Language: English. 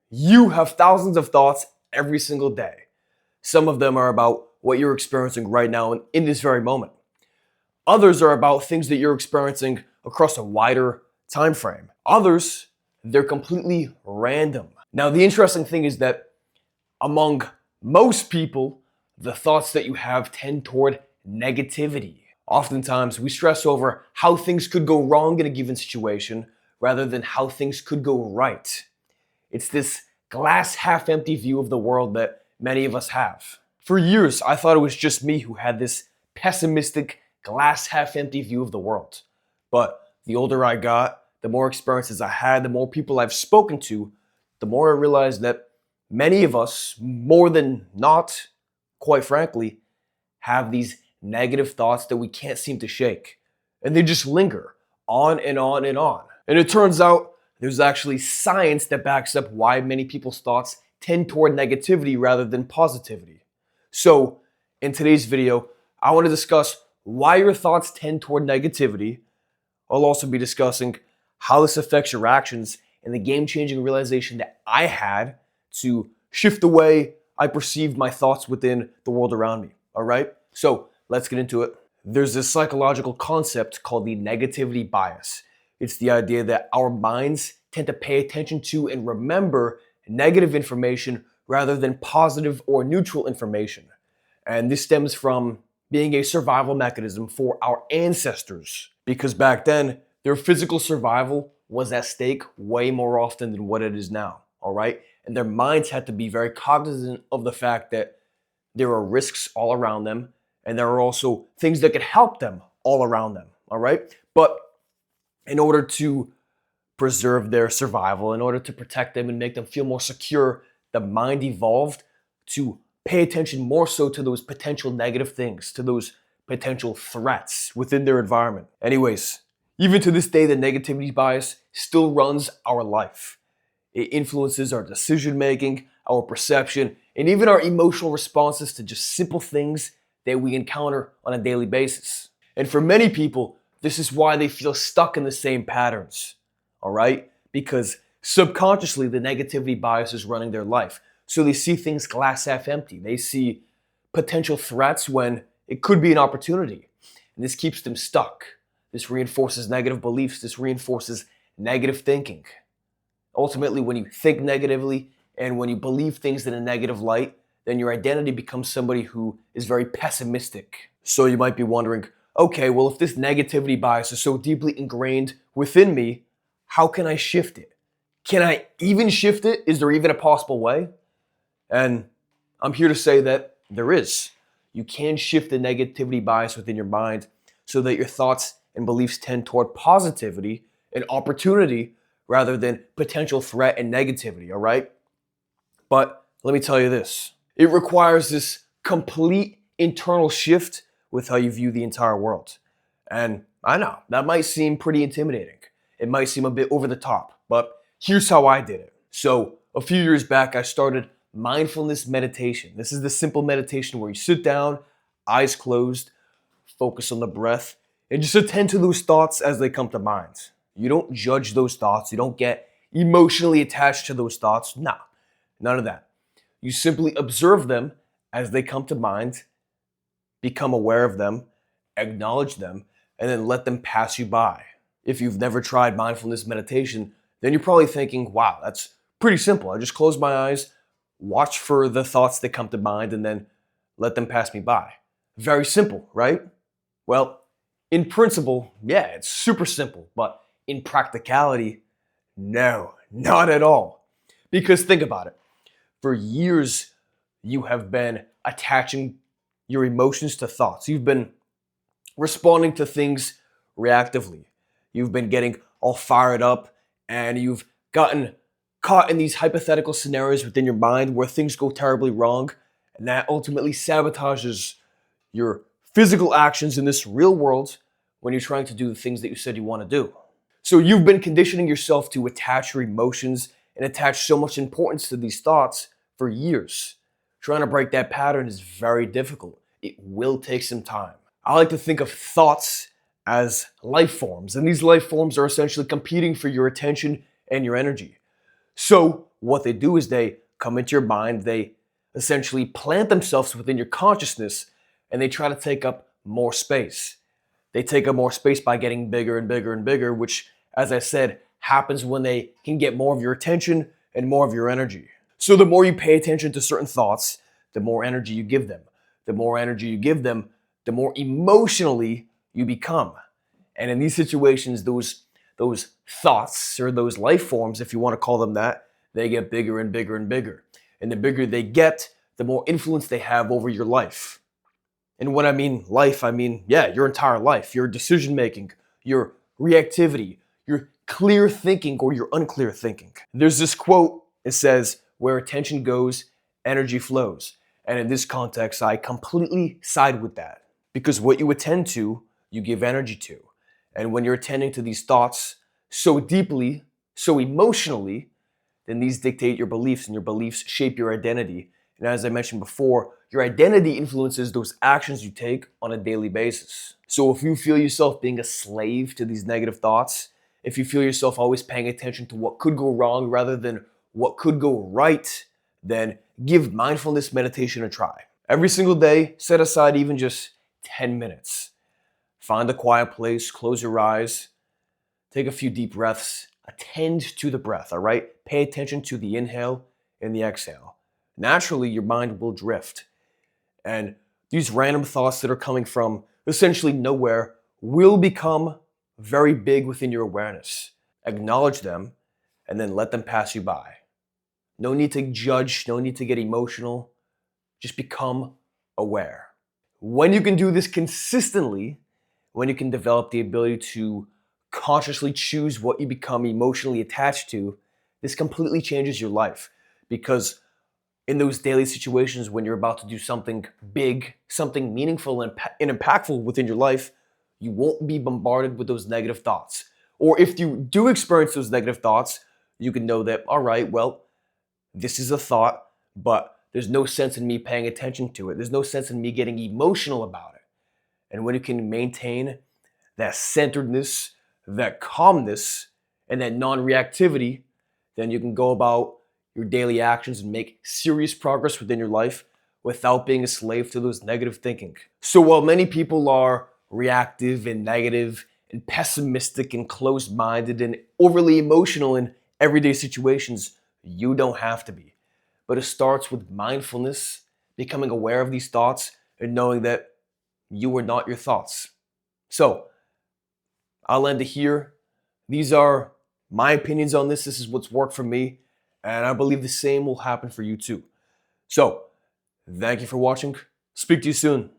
You have thousands of thoughts every single day. Some of them are about what you're experiencing right now and in this very moment. Others are about things that you're experiencing across a wider time frame. Others, they're completely random. Now, the interesting thing is that among most people, the thoughts that you have tend toward negativity. Oftentimes, we stress over how things could go wrong in a given situation rather than how things could go right. It's this glass half empty view of the world that many of us have. For years, I thought it was just me who had this pessimistic glass half empty view of the world. But the older I got, the more experiences I had, the more people I've spoken to, the more I realized that many of us, more than not, quite frankly, have these negative thoughts that we can't seem to shake. And they just linger on and on and on. And it turns out there's actually science that backs up why many people's thoughts tend toward negativity rather than positivity. So, in today's video, I want to discuss why your thoughts tend toward negativity. I'll also be discussing how this affects your actions and the game-changing realization that I had to shift the way I perceived my thoughts within the world around me. All right? So, let's get into it. There's this psychological concept called the negativity bias. It's the idea that our minds tend to pay attention to and remember negative information rather than positive or neutral information. And this stems from being a survival mechanism for our ancestors, because back then, their physical survival was at stake way more often than what it is now, all right? And their minds had to be very cognizant of the fact that there are risks all around them, and there are also things that could help them all around them, all right? But in order to preserve their survival, in order to protect them and make them feel more secure, the mind evolved to pay attention more so to those potential negative things, to those potential threats within their environment. Anyways, even to this day, the negativity bias still runs our life. It influences our decision making, our perception, and even our emotional responses to just simple things that we encounter on a daily basis. And for many people, this is why they feel stuck in the same patterns, all right? Because subconsciously, the negativity bias is running their life. So they see things glass half empty. They see potential threats when it could be an opportunity. And this keeps them stuck. This reinforces negative beliefs. This reinforces negative thinking. Ultimately, when you think negatively and when you believe things in a negative light, then your identity becomes somebody who is very pessimistic. So you might be wondering, okay, well, if this negativity bias is so deeply ingrained within me, how can I shift it? Can I even shift it? Is there even a possible way? And I'm here to say that there is. You can shift the negativity bias within your mind so that your thoughts and beliefs tend toward positivity and opportunity rather than potential threat and negativity, all right? But let me tell you this. It requires this complete internal shift with how you view the entire world. And I know, that might seem pretty intimidating. It might seem a bit over the top, but here's how I did it. So a few years back, I started mindfulness meditation. This is the simple meditation where you sit down, eyes closed, focus on the breath, and just attend to those thoughts as they come to mind. You don't judge those thoughts. You don't get emotionally attached to those thoughts. Nah, none of that. You simply observe them as they come to mind, become aware of them, acknowledge them, and then let them pass you by. If you've never tried mindfulness meditation, then you're probably thinking, wow, that's pretty simple. I just close my eyes, watch for the thoughts that come to mind, and then let them pass me by. Very simple, right? Well, in principle, yeah, it's super simple, but in practicality, no, not at all. Because think about it. For years, you have been attaching your emotions to thoughts. You've been responding to things reactively. You've been getting all fired up, and you've gotten caught in these hypothetical scenarios within your mind where things go terribly wrong, and that ultimately sabotages your physical actions in this real world when you're trying to do the things that you said you want to do. So you've been conditioning yourself to attach your emotions and attach so much importance to these thoughts for years. Trying to break that pattern is very difficult. It will take some time. I like to think of thoughts as life forms, and these life forms are essentially competing for your attention and your energy. So what they do is they come into your mind, they essentially plant themselves within your consciousness, and they try to take up more space. They take up more space by getting bigger and bigger and bigger, which, as I said, happens when they can get more of your attention and more of your energy. So the more you pay attention to certain thoughts, the more energy you give them. The more energy you give them, the more emotionally you become. And in these situations, those thoughts, or those life forms, if you want to call them that, they get bigger and bigger and bigger. And the bigger they get, the more influence they have over your life. And when I mean life, I mean, your entire life, your decision making, your reactivity, your clear thinking or your unclear thinking. There's this quote, it says, "Where attention goes, energy flows." And in this context, I completely side with that. Because what you attend to, you give energy to. And when you're attending to these thoughts so deeply, so emotionally, then these dictate your beliefs, and your beliefs shape your identity. And as I mentioned before, your identity influences those actions you take on a daily basis. So if you feel yourself being a slave to these negative thoughts, if you feel yourself always paying attention to what could go wrong rather than what could go right, then give mindfulness meditation a try. Every single day, set aside even just 10 minutes. Find a quiet place, close your eyes, take a few deep breaths, attend to the breath, all right? Pay attention to the inhale and the exhale. Naturally, your mind will drift. And these random thoughts that are coming from essentially nowhere will become very big within your awareness. Acknowledge them and then let them pass you by. No need to judge, no need to get emotional. Just become aware. When you can do this consistently, when you can develop the ability to consciously choose what you become emotionally attached to, this completely changes your life. Because in those daily situations when you're about to do something big, something meaningful and impactful within your life, you won't be bombarded with those negative thoughts. Or if you do experience those negative thoughts, you can know that, all right, well, this is a thought, but there's no sense in me paying attention to it. There's no sense in me getting emotional about it. And when you can maintain that centeredness, that calmness, and that non-reactivity, then you can go about your daily actions and make serious progress within your life without being a slave to those negative thinking. So while many people are reactive and negative and pessimistic and closed-minded and overly emotional in everyday situations, you don't have to be. But it starts with mindfulness, becoming aware of these thoughts, and knowing that you are not your thoughts. So, I'll end it here. These are my opinions on this. This is what's worked for me, and I believe the same will happen for you too. So, thank you for watching. Speak to you soon.